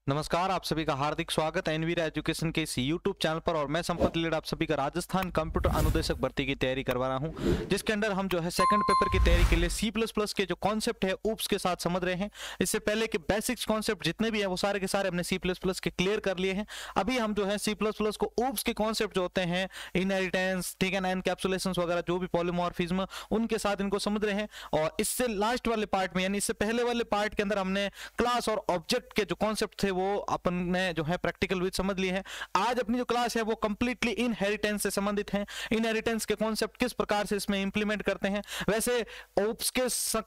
नमस्कार, आप सभी का हार्दिक स्वागत है एनवीरा एजुकेशन के इस यूट्यूब चैनल पर। और मैं संपत लीड आप सभी का राजस्थान कंप्यूटर अनुदेशक भर्ती की तैयारी करवा रहा हूं, जिसके अंदर हम जो है सेकंड पेपर की तैयारी के लिए C++ के जो कॉन्सेप्ट है ऊप्स के साथ समझ रहे हैं। इससे पहले के बेसिक्स कॉन्सेप्ट जितने भी है वो सारे के सारे हमने C++ के क्लियर कर लिए हैं। अभी हम जो है C++ को ऊप्स के कॉन्सेप्ट जो होते हैं, इनहेरिटेंस, ठीक है ना, एनकैप्सुलेशन वगैरह, जो भी पॉलीमॉर्फिज्म, उनके साथ इनको समझ रहे हैं। और इससे लास्ट वाले पार्ट में, यानी इससे पहले वाले पार्ट के अंदर हमने क्लास और ऑब्जेक्ट के जो कॉन्सेप्ट थे वो अपन ने जो है प्रैक्टिकल विद समझ लिए हैं। आज अपनी जो क्लास है वो कंप्लीटली इनहेरिटेंस से संबंधित है। इनहेरिटेंस के कॉन्सेप्ट किस प्रकार से इसमें इंप्लीमेंट करते हैं। वैसे ओप्स के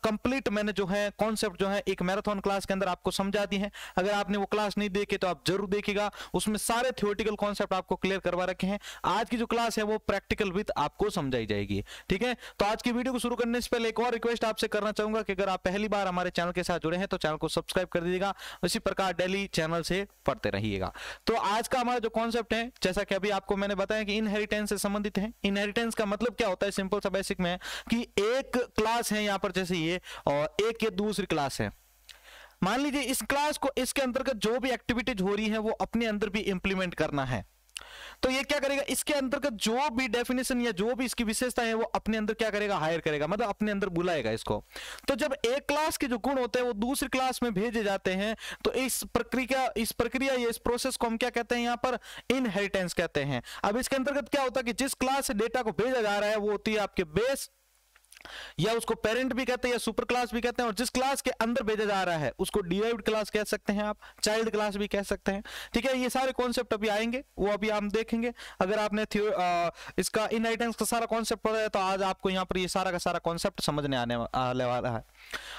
कंप्लीट मैंने जो है कॉन्सेप्ट जो है एक मैराथन क्लास के अंदर आपको समझा दी है। अगर आपने वो क्लास नहीं देखी तो आप जरूर देखिएगा, उसमें सारे थ्योरेटिकल कॉन्सेप्ट आपको क्लियर करवा रखे हैं। आज की जो क्लास है वो प्रैक्टिकल विद आपको समझाई जाएगी, ठीक है। तो आज की वीडियो को शुरू करने से पहले एक और रिक्वेस्ट आपसे करना चाहूंगा कि अगर आप पहली बार हमारे चैनल के साथ जुड़े हैं तो चैनल को सब्सक्राइब कर दीजिएगा। इसी प्रकार डेली चैनल से पढ़ते रहिएगा। तो आज का हमारा जो कॉन्सेप्ट है, जैसा कि अभी आपको मैंने बताया कि इनहेरिटेंस से संबंधित है। इनहेरिटेंस का मतलब क्या होता है, सिंपल सा बेसिक में है कि एक क्लास है यहां पर जैसे ये, और एक ये दूसरी क्लास है। मान लीजिए इस क्लास को, इसके अंतर्गत जो भी एक्टिविटीज हो रही है वो अपने अंदर भी इंप्लीमेंट करना है। तो ये क्या करेगा, इसके अंतर्गत जो भी डेफिनेशन या जो भी इसकी विशेषता है वो अपने अंदर क्या करेगा, हायर करेगा, मतलब अपने अंदर बुलाएगा इसको। तो जब एक क्लास के जो गुण होते हैं वो दूसरी क्लास में भेजे जाते हैं तो इस प्रक्रिया या इस प्रोसेस को हम क्या कहते हैं, यहां पर इनहेरिटेंस कहते हैं। अब इसके अंतर्गत क्या होता है कि जिस क्लास से डेटा को भेजा जा रहा है वो होती है आपके बेस, या उसको पेरेंट भी कहते हैं या सुपर क्लास भी कहते हैं। और जिस क्लास के अंदर भेजा जा रहा है उसको डिराइव्ड क्लास कह सकते हैं, आप चाइल्ड क्लास भी कह सकते हैं, ठीक है। ये सारे कॉन्सेप्ट अभी आएंगे, वो अभी हम देखेंगे। अगर आपने इसका इनहेरिटेंस का सारा कॉन्सेप्ट पढ़ा है तो आज आपको यहाँ पर ये सारा का सारा कॉन्सेप्ट समझने आने वाला है।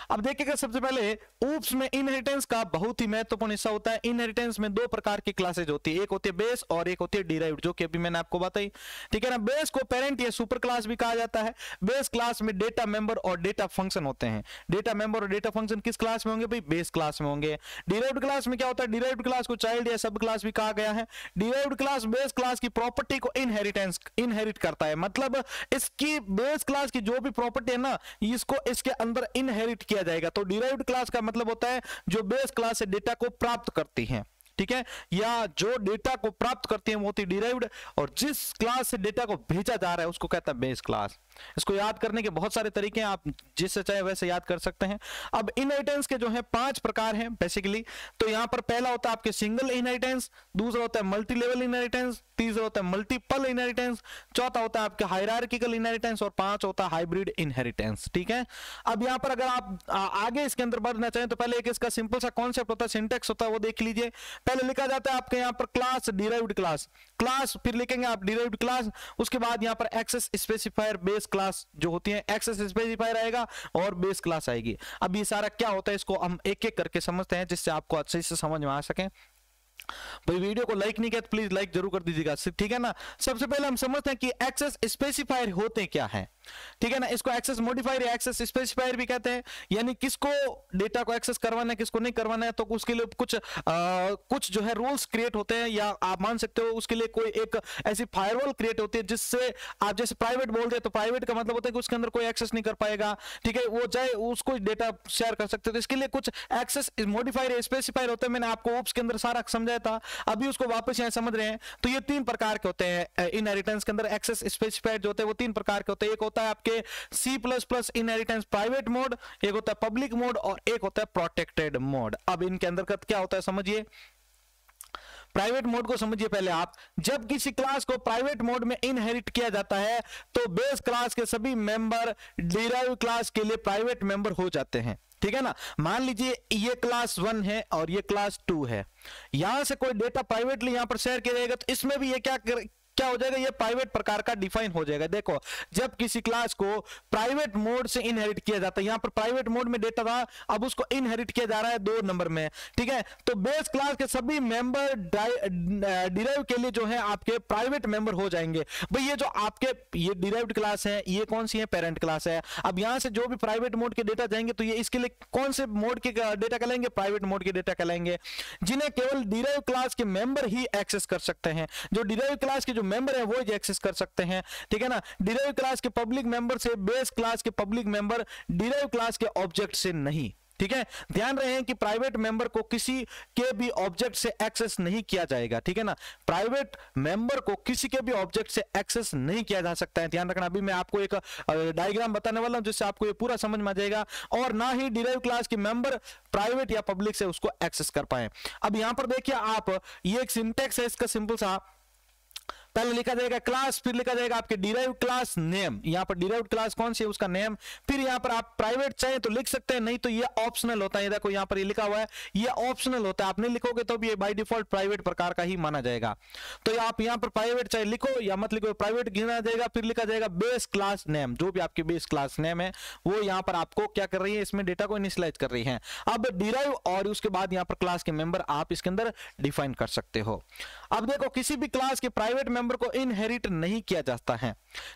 अब देखिएगा, सबसे पहले ऊप्स में इनहेरिटेंस का बहुत ही महत्वपूर्ण हिस्सा होता है। इनहेरिटेंस में दो प्रकार की क्लासेज होती है, एक होती है बेस और एक होती है डिराइव्ड, जो कि अभी मैंने आपको बताई, ठीक है ना। बेस को पेरेंट या सुपर क्लास भी कहा जाता है। बेस क्लास में डेटा मेंबर और डेटा फंक्शन होते हैं। डेटा मेंबर और डेटा फंक्शन किस क्लास में होंगे भाई, बेस क्लास में होंगे। डिराइव्ड क्लास में क्या होता है, डिराइव्ड क्लास को चाइल्ड या सब क्लास भी कहा गया है। डिराइव्ड क्लास बेस क्लास की प्रॉपर्टी को इनहेरिट करता है, मतलब इसकी बेस क्लास की जो भी प्रॉपर्टी है ना, इसको इसके अंदर इनहेरिट किया जाएगा। तो डिराइव्ड क्लास का मतलब होता है जो बेस क्लास से डेटा को प्राप्त करती है, ठीक है, या जो डेटा को प्राप्त करती है वो होती है डिराइव्ड। और जिस क्लास से डेटा को भेजा जा रहा है उसको कहता है बेस क्लास। इसको याद करने के बहुत सारे तरीके हैं, आप जिससे चाहे वैसे याद कर सकते हैं। अब इनहेरिटेंस के जो है 5 प्रकार हैं बेसिकली। तो यहां पर पहला होता है आपके सिंगल इनहेरिटेंस, दूसरा होता है मल्टी लेवल इनहेरिटेंस, तीसरा होता है मल्टीपल इनहेरिटेंस, चौथा होता है आपके हायरार्किकल इनहेरिटेंस और 5 होता है हाइब्रिड इनहेरिटेंस, ठीक है। अब यहां पर अगर आप आगे इसके अंदर बढ़ना चाहें तो पहले एक इसका सिंपल सा कॉन्सेप्ट होता है, सिंटेक्स होता है, वो देख लीजिए। पहले लिखा जाता है आपके यहां पर क्लास, डिराइव्ड क्लास, क्लास, फिर लिखेंगे आप डिराइव्ड क्लास, उसके बाद यहां पर एक्सेस स्पेसिफायर, बेस क्लास जो होती है, एक्सेस स्पेसिफायर आएगा और बेस क्लास आएगी। अब ये सारा क्या होता है इसको हम एक एक करके समझते हैं, जिससे आपको अच्छे से समझ में आ सके। भाई वीडियो को लाइक नहीं किया तो प्लीज लाइक जरूर कर दीजिएगा, ठीक है ना। सबसे पहले हम समझते हैं कि एक्सेस स्पेसिफायर होते क्या है, ठीक है ना। इसको एक्सेस मॉडिफायर या एक्सेस स्पेसिफायर भी कहते हैं, यानी किसको डेटा को एक्सेस करवाना है किसको नहीं करवाना है। तो उसके लिए कुछ जो है रूल्स क्रिएट होते हैं, या आप मान सकते हो उसके लिए कोई एक ऐसी फायरवॉल क्रिएट होती है जिससे आप जैसे प्राइवेट बोल रहे तो प्राइवेट का मतलब होता है कि उसके अंदर कोई एक्सेस नहीं कर पाएगा, ठीक है, वो चाहे उसको डेटा शेयर कर सकते हो। तो इसके लिए कुछ एक्सेस मॉडिफायर या स्पेसिफायर होते हैं। मैंने आपको ओप्स के अंदर सारा समझाया था, अभी उसको वापस यहां समझ रहे हैं। तो ये 3 प्रकार के होते हैं इनहेरिटेंस के अंदर। एक्सेस स्पेसिफायर जो होते हैं वो 3 प्रकार के होते हैं। एक होता है आपके C++ इनहेरिटेंस प्राइवेट मोड, एक होता है पब्लिक मोड और एक होता है प्रोटेक्टेड मोड। अब इनके अंतर्गत क्या होता है समझिए। प्राइवेट मोड को समझिए पहले आप। जब किसी क्लास को प्राइवेट मोड में इनहेरिट किया जाता है तो बेस क्लास के सभी मेंबर डिराइव्ड क्लास के लिए प्राइवेट मेंबर हो जाते हैं, ठीक है ना। मान लीजिए ये क्लास 1 है और ये क्लास 2 है, यहां से कोई डेटा प्राइवेटली यहां पर शेयर किया जाएगा तो इसमें भी ये क्या हो जाएगा, ये प्राइवेट प्रकार का डिफाइन हो जाएगा। देखो, जब किसी क्लास को प्राइवेट मोड से इनहेरिट किया जाता है, यहां पर प्राइवेट मोड में डेटा था, अब उसको इनहेरिट किया जा रहा है 2 नंबर में, ठीक है। तो बेस क्लास के सभी मेंबर डिराइव के लिए जो है आपके प्राइवेट मेंबर हो जाएंगे। भाई ये जो आपके ये डिराइव्ड क्लास है, ये कौन सी है, पेरेंट क्लास है। अब यहां से जो भी प्राइवेट मोड के डेटा जाएंगे तो ये इसके लिए कौन से मोड के डेटा कहलाएंगे, प्राइवेट मोड के डेटा कहलाएंगे, जिन्हें केवल डिराइव क्लास के मेंबर ही एक्सेस कर सकते हैं। जो डिराइव क्लास के जो मेंबर है वो एक्सेस कर सकते हैं, ठीक है ना। डिराइव क्लास के पब्लिक मेंबर से बेस क्लास के पब्लिक मेंबर डिराइव क्लास के ऑब्जेक्ट से नहीं, ठीक है, ध्यान रहे कि प्राइवेट मेंबर को किसी के भी ऑब्जेक्ट से एक्सेस नहीं किया जाएगा, ठीक है ना, प्राइवेट मेंबर को किसी के भी ऑब्जेक्ट से एक्सेस नहीं किया जा सकता है। ध्यान रखना, अभी मैं आपको एक डायग्राम बताने वाला हूं जिससे आपको ये पूरा समझ में आ जाएगा, और ना ही डिराइव क्लास के मेंबर प्राइवेट या पब्लिक से उसको एक्सेस कर पाए। अब यहां पर देखिए आप, ये एक सिंटैक्स है इसका सिंपल सा, पहले लिखा जाएगा क्लास, फिर लिखा जाएगा आपके डिराइव क्लास नेम, यहां पर डिराइव क्लास कौन सी है उसका नेम, फिर यहां पर आप प्राइवेट चाहे तो लिख सकते हैं, नहीं तो ये ऑप्शनल होता है। देखो यहां पर ये लिखा हुआ है, ये ऑप्शनल होता है, आप नहीं लिखोगे तो भी ये बाय डिफॉल्ट प्राइवेट प्रकार का ही माना जाएगा। तो आप यहां पर प्राइवेट चाहे लिखो या मत लिखो, प्राइवेट गिना जाएगा। फिर लिखा जाएगा बेस क्लास नेम, जो भी आपकी बेस क्लास नेम है वो यहां पर आपको क्या कर रही है, इसमें डेटा को इनिशियलाइज कर रही है। अब डिराइव और उसके बाद यहां पर क्लास के मेंबर आप इसके अंदर डिफाइन कर सकते हो। अब देखो किसी भी क्लास के प्राइवेट मेंबर को इनहेरिट नहीं किया जाता है,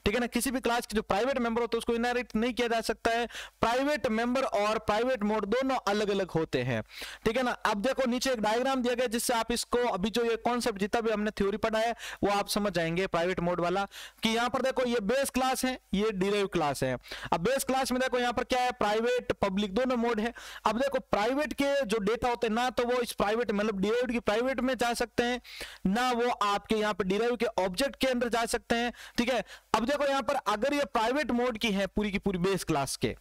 ठीक है ना, किसी भी क्लास के जो प्राइवेट मेंबर होते हैं उसको इनहेरिट नहीं किया जा सकता है। प्राइवेट मेंबर और प्राइवेट मोड दोनों अलग अलग होते हैं, ठीक है ना। अब देखो नीचे एक डायग्राम दिया गया जिससे आप इसको, अभी जो ये कॉन्सेप्ट जितना भी हमने थ्योरी पढ़ा है वो आप समझ जाएंगे प्राइवेट मोड वाला, कि यहां पर देखो ये बेस क्लास है, ये डिराइव क्लास है। अब बेस क्लास में देखो यहां पर क्या है, प्राइवेट पब्लिक दोनों मोड है। अब देखो प्राइवेट के जो डेटा होते हैं ना तो वो इस प्राइवेट मतलब डिराइव की प्राइवेट में जा सकते हैं, ना वो आपके यहां पर डिराइव के ऑब्जेक्ट के अंदर जा सकते हैं, ठीक है। अब देखो यहां पर अगर ये प्राइवेट मोड की है पूरी की पूरी बेस क्लास के,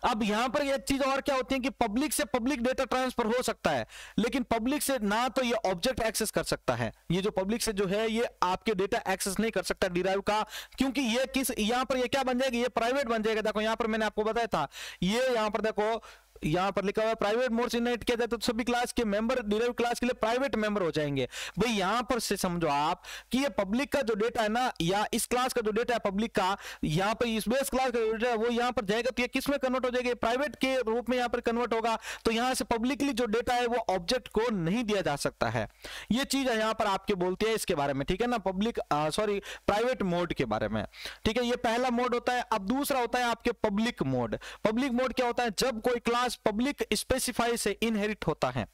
अब यहां पर एक चीज और क्या होती है कि पब्लिक से पब्लिक डेटा ट्रांसफर हो सकता है, लेकिन पब्लिक से ना तो ये ऑब्जेक्ट एक्सेस कर सकता है, ये जो पब्लिक से जो है ये आपके डेटा एक्सेस नहीं कर सकता डिराइव का, क्योंकि ये किस, यहां पर ये क्या बन जाएगा, ये प्राइवेट बन जाएगा। देखो यहां पर मैंने आपको बताया था, ये यहां पर देखो यहां पर लिखा हुआ है प्राइवेट मोड से इनहेरिट किया जाए तो सभी क्लास के मेंबर डिराइव क्लास के लिए प्राइवेट मेंबर हो जाएंगे। भाई यहां पर से समझो आप कि ये पब्लिक का जो डेटा है ना, या इस क्लास का जो डेटा है पब्लिक का, यहां पर इस बेस क्लास का जो डेटा है वो यहां पर जाएगा तो ये किस में कन्वर्ट हो जाएगा, प्राइवेट के रूप में यहां पर कन्वर्ट होगा। तो यहां से पब्लिकली जो डेटा है वो ऑब्जेक्ट को नहीं दिया जा सकता है। ये चीज यहां पर आपके बोलती है इसके बारे में, ठीक है ना, पब्लिक सॉरी प्राइवेट मोड के बारे में, ठीक है। ये पहला मोड होता है। अब दूसरा होता है आपके पब्लिक मोड। पब्लिक मोड क्या होता है, जब कोई क्लास पब्लिक स्पेसिफाई से इनहेरिट होता है,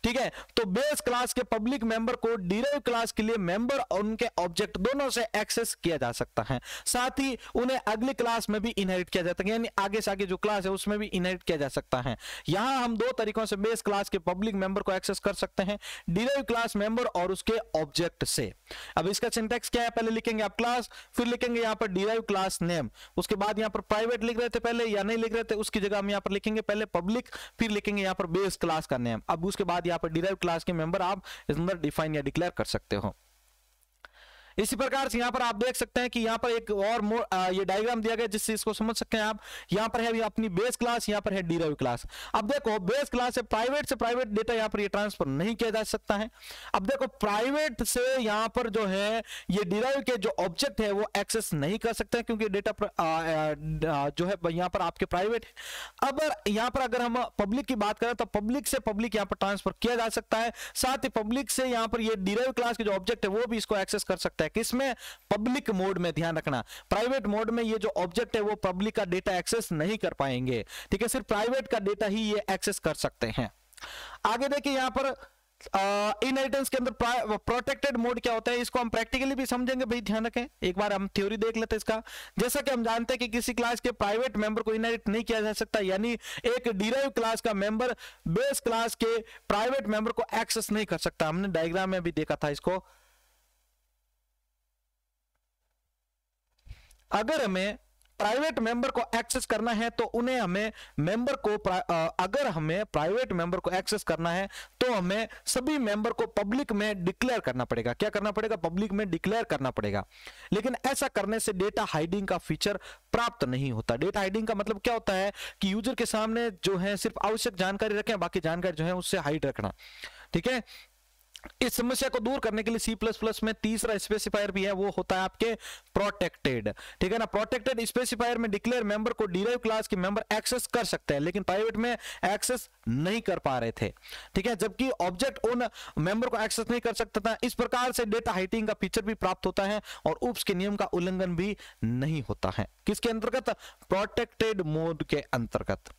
ठीक है, तो बेस क्लास के पब्लिक मेंबर को डिराइव क्लास के लिए मेंबर और उनके ऑब्जेक्ट दोनों से एक्सेस किया जा सकता है, साथ ही उन्हें अगली क्लास में भी इनहेरिट किया जाता है, यानी आगे से आगे जो क्लास है उसमें भी इनहेरिट किया जा सकता है। यहां हम दो तरीकों से बेस क्लास के पब्लिक मेंबर को एक्सेस कर सकते हैं, डिराइव क्लास मेंबर और उसके ऑब्जेक्ट से। अब इसका सिंटैक्स क्या है, पहले लिखेंगे आप क्लास, फिर लिखेंगे यहां पर डिराइव क्लास नेम, उसके बाद यहां पर प्राइवेट लिख रहे थे पहले या नहीं लिख रहे थे, उसकी जगह हम यहां पर लिखेंगे पहले पब्लिक, फिर लिखेंगे यहां पर बेस क्लास का नेम। अब उसके बाद यहां पर डिराइव क्लास के मेंबर आप इस अंदर डिफाइन या डिक्लेयर कर सकते हो। इसी प्रकार से यहां पर आप देख सकते हैं कि यहां पर एक और ये डायग्राम दिया गया जिससे इसको समझ सकते हैं आप। यहां पर है अपनी बेस क्लास, यहां पर है डिराइव क्लास। अब देखो बेस क्लास से प्राइवेट डेटा यहां पर ये ट्रांसफर नहीं किया जा सकता है। अब देखो प्राइवेट से यहां पर जो है ये डिराइव के जो ऑब्जेक्ट है वो एक्सेस नहीं कर सकते क्योंकि डेटा जो है यहां पर आपके प्राइवेट है। अब यहां पर अगर हम पब्लिक की बात करें तो पब्लिक से पब्लिक यहां पर ट्रांसफर किया जा सकता है, साथ ही पब्लिक से यहां पर ये डिराइव क्लास के जो ऑब्जेक्ट है वो भी इसको एक्सेस कर सकता है। किसमें, पब्लिक मोड में। ध्यान रखना प्राइवेट मोड में ये जो ऑब्जेक्ट है वो पब्लिक का डेटा एक्सेस नहीं कर पाएंगे, ठीक है, सिर्फ प्राइवेट का डेटा ही ये एक्सेस कर सकते हैं। आगे देखिए यहां पर इनहेरिटेंस के अंदर प्रोटेक्टेड मोड क्या होता है, इसको हम प्रैक्टिकली भी समझेंगे। भाई ध्यान रखें, एक बार हम थ्योरी देख लेते हैं इसका। जैसा कि हम जानते हैं कि किसी क्लास के प्राइवेट मेंबर को इनहेरिट नहीं किया जा सकता, यानी एक डिराइव क्लास का मेंबर बेस क्लास के प्राइवेट मेंबर को एक्सेस नहीं कर सकता। हमने डायग्राम में भी देखा था इसको। अगर हमें प्राइवेट मेंबर को एक्सेस करना है तो उन्हें हमें मेंबर को अगर हमें प्राइवेट मेंबर को एक्सेस करना है तो हमें सभी मेंबर को पब्लिक में डिक्लेयर करना पड़ेगा। क्या करना पड़ेगा, पब्लिक में डिक्लेयर करना पड़ेगा। लेकिन ऐसा करने से डेटा हाइडिंग का फीचर प्राप्त नहीं होता। डेटा हाइडिंग का मतलब क्या होता है कि यूजर के सामने जो है सिर्फ आवश्यक जानकारी रखें, बाकी जानकारी जो है उससे हाइड रखना, ठीक है। इस समस्या को दूर करने के लिए C++ में तीसरा स्पेसिफायर भी है, वो होता है आपके प्रोटेक्टेड, ठीक है ना। प्रोटेक्टेड स्पेसिफायर में डिक्लेयर मेंबर को डिराइव क्लास के मेंबर एक्सेस कर सकते हैं, लेकिन प्राइवेट में एक्सेस नहीं कर पा रहे थे, ठीक है, जबकि ऑब्जेक्ट उन मेंबर को एक्सेस नहीं कर सकता था। इस प्रकार से डेटा हाइडिंग का फीचर भी प्राप्त होता है और UPS के नियम का उल्लंघन भी नहीं होता है। किसके अंतर्गत, प्रोटेक्टेड मोड के अंतर्गत।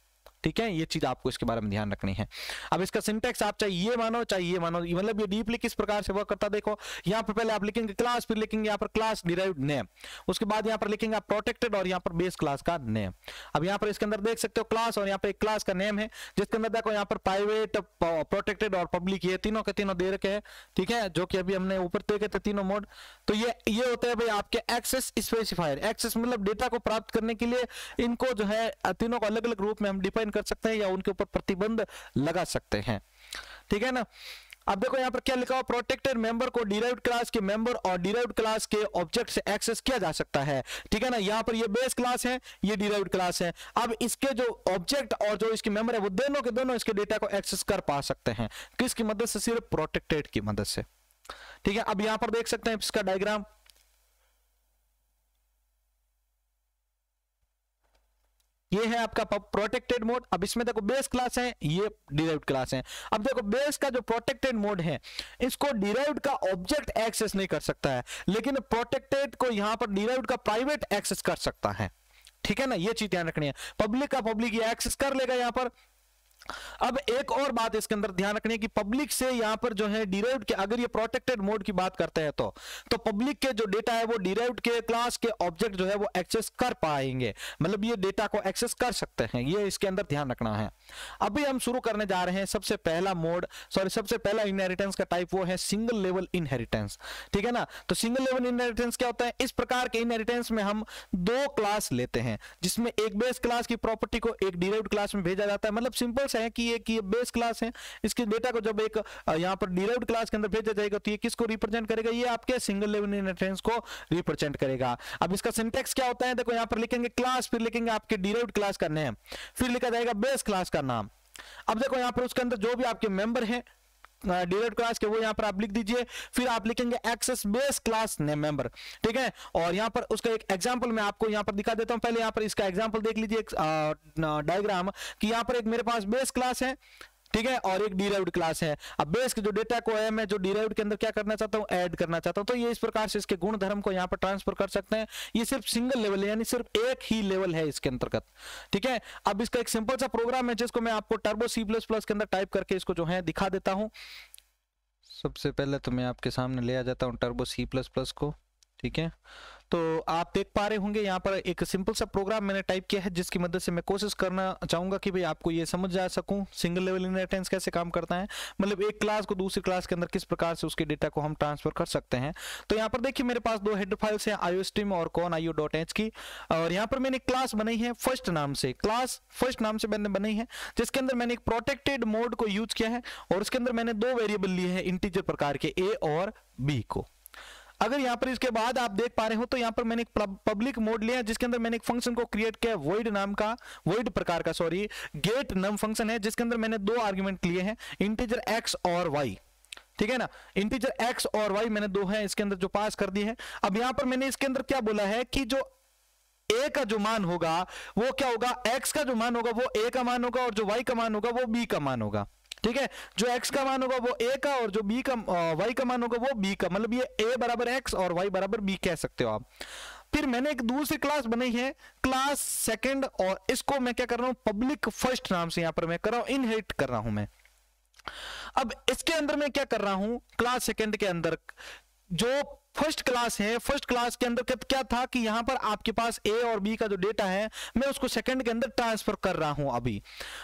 ठीक है, ये चीज आपको इसके बारे में ध्यान रखनी है। अब इसका सिंटैक्स आप चाहे ये मानो चाहे ये मानो, मतलब ये डीपली किस प्रकार से वर्क करता है देखो। यहाँ पर पहले आप लिखेंगे क्लास, फिर लिखेंगे यहाँ पर क्लास डिराइव्ड नेम, उसके बाद यहाँ पर लिखेंगे आप प्रोटेक्टेड और यहाँ पर बेस क्लास का नेम। अब यहाँ पर इसके अंदर देख सकते हो क्लास और यहाँ पर एक क्लास का नेम है, जिसके अंदर देखो यहाँ पर प्राइवेट, प्रोटेक्टेड और पब्लिक, ये तीनों के तीनों दे रखे हैं, ठीक है, जो कि अभी हमने ऊपर देखे थे तीनों मोड। तो ये होते हैं भाई आपके एक्सेस स्पेसिफायर। एक्सेस मतलब डेटा को प्राप्त करने के लिए इनको जो है तीनों को अलग अलग रूप में हम डिफाइन कर सकते हैं या उनके ऊपर प्रतिबंध लगा सकते हैं, ठीक है ना। अब देखो यहाँ पर क्या लिखा हुआ, प्रोटेक्टेड मेंबर को डिराइव्ड क्लास के मेंबर और डिराइव्ड क्लास के ऑब्जेक्ट से एक्सेस किया जा सकता है, ठीक है ना। यहाँ पर ये बेस क्लास है, ये डिराइव्ड क्लास है। अब इसके जो ऑब्जेक्ट और जो इसके मेंबर है वो दोनों के दोनों इसके डेटा को एक्सेस कर पा सकते हैं, किसकी मदद से, सिर्फ प्रोटेक्टेड की मदद से, ठीक है। अब यहाँ पर देख सकते हैं इसका डायग्राम, ये है आपका प्रोटेक्टेड मोड। अब इसमें देखो बेस क्लास है, ये डिराइव्ड क्लास है। अब देखो बेस का जो प्रोटेक्टेड मोड है, इसको डिराइव्ड का ऑब्जेक्ट एक्सेस नहीं कर सकता है, लेकिन प्रोटेक्टेड को यहां पर डिराइव्ड का प्राइवेट एक्सेस कर सकता है, ठीक है ना। ये चीज ध्यान रखनी है, पब्लिक का पब्लिक ये एक्सेस कर लेगा यहां पर। अब एक और बात इसके अंदर ध्यान रखनी है कि पब्लिक से यहां पर जो है डिराइव्ड के, अगर ये प्रोटेक्टेड मोड की बात करते हैं तो पब्लिक के जो डेटा है वो डिराइव्ड के क्लास के ऑब्जेक्ट जो है वो एक्सेस कर पाएंगे, मतलब ये डेटा को एक्सेस कर सकते हैं, ये इसके अंदर ध्यान रखना है। अभी हम शुरू करने जा रहे हैं सबसे पहला मोड, सबसे पहला इनहेरिटेंस का टाइप वो है सिंगल लेवल इनहेरिटेंस, ठीक है ना। तो सिंगल लेवल इनहेरिटेंस क्या होता है, इस प्रकार के इनहेरिटेंस में हम दो क्लास लेते हैं, जिसमें एक बेस क्लास की प्रॉपर्टी को एक डिराइव्ड क्लास में भेजा जाता है। मतलब सिंपल है कि ये बेस क्लास है, इसके डेटा को जब एक यहां पर डिराइव्ड क्लास के अंदर भेजा जाएगा तो ये किसको रिप्रेजेंट करेगा, ये आपके सिंगल लेवल इनहेरिटेंस को रिप्रेजेंट करेगा। अब इसका सिंटैक्स क्या होता है, देखो यहां पर लिखेंगे क्लास, फिर लिखेंगे आपके डिराइव्ड क्लास का नेम, फिर लिखा जाएगा बेस क्लास का नाम। अब देखो यहां पर उसके अंदर जो भी आपके मेंबर हैं डिराइव्ड क्लास के, वो यहां पर आप लिख दीजिए, फिर आप लिखेंगे access base class name member, ठीक है। और यहां पर उसका एक एग्जांपल मैं आपको यहां पर दिखा देता हूं। पहले यहां पर इसका एग्जांपल देख लीजिए, एक डायग्राम, कि यहां पर एक मेरे पास बेस क्लास है, ठीक है, और एक डिराइव्ड क्लास है। अब बेस के जो डेटा को है मैं जो डिराइव्ड के अंदर क्या करना चाहता हूं, ऐड करना चाहता हूं, तो ये इस प्रकार से इसके गुण धर्म को यहां पर ट्रांसफर कर सकते हैं। ये सिर्फ सिंगल लेवल है, यानी सिर्फ एक ही लेवल है इसके अंतर्गत, ठीक है। अब इसका एक सिंपल सा प्रोग्राम है जिसको मैं आपको टर्बो C++ के अंदर टाइप करके इसको जो है दिखा देता हूं। सबसे पहले तो मैं आपके सामने ले आ जाता हूं टर्बो C++ को, ठीक है। तो आप देख पा रहे होंगे यहाँ पर एक सिंपल सा प्रोग्राम मैंने टाइप किया है, जिसकी मदद से मैं कोशिश करना चाहूंगा कि भाई आपको ये समझ जा सकूं सिंगल लेवल इनहेरिटेंस कैसे काम करता है, मतलब एक क्लास को दूसरी क्लास के अंदर किस प्रकार से उसके डेटा को हम ट्रांसफर कर सकते हैं। तो यहाँ पर देखिए मेरे पास दो हेडर फाइल्स हैं, iostream और conio.h की, और यहाँ पर मैंने एक क्लास बनाई है फर्स्ट नाम से, क्लास फर्स्ट नाम से मैंने बनाई है, जिसके अंदर मैंने एक प्रोटेक्टेड मोड को यूज किया है, और उसके अंदर मैंने दो वेरिएबल लिए हैं इंटीजर प्रकार के, a और b को। अगर यहाँ पर इसके बाद आप देख पा रहे हो तो यहाँ पर मैंने एक पब्लिक मोड लिया, जिसके अंदर मैंने एक फंक्शन को क्रिएट किया, void प्रकार का गेट नम फंक्शन है, जिसके अंदर मैंने दो आर्गुमेंट लिए हैं, इंटीजर x और y, ठीक है ना। इंटीजर x और y मैंने दो हैं इसके अंदर जो पास कर दिए हैं। अब यहाँ पर मैंने इसके अंदर क्या बोला है कि जो a का जो मान होगा वो क्या होगा, x का जो मान होगा वो a का मान होगा, और जो y का मान होगा वो b का मान होगा, ठीक है। जो x का मान होगा वो a का, और जो b का y का मान होगा वो b का, मतलब ये a बराबर x और y बराबर b कह सकते हो आप। फिर मैंने एक दूसरी क्लास बनाई है क्लास सेकंड, और इसको मैं क्या कर रहा हूं, पब्लिक फर्स्ट नाम से यहां पर मैं कर रहा हूं, इनहेरिट कर रहा हूं मैं। अब इसके अंदर मैं क्या कर रहा हूं, क्लास सेकंड के अंदर जो फर्स्ट क्लास है, फर्स्ट क्लास के अंदर क्या था कि यहां पर आपके पास a और b का जो डेटा है मैं उसको सेकंड के अंदर ट्रांसफर कर रहा हूं। अभी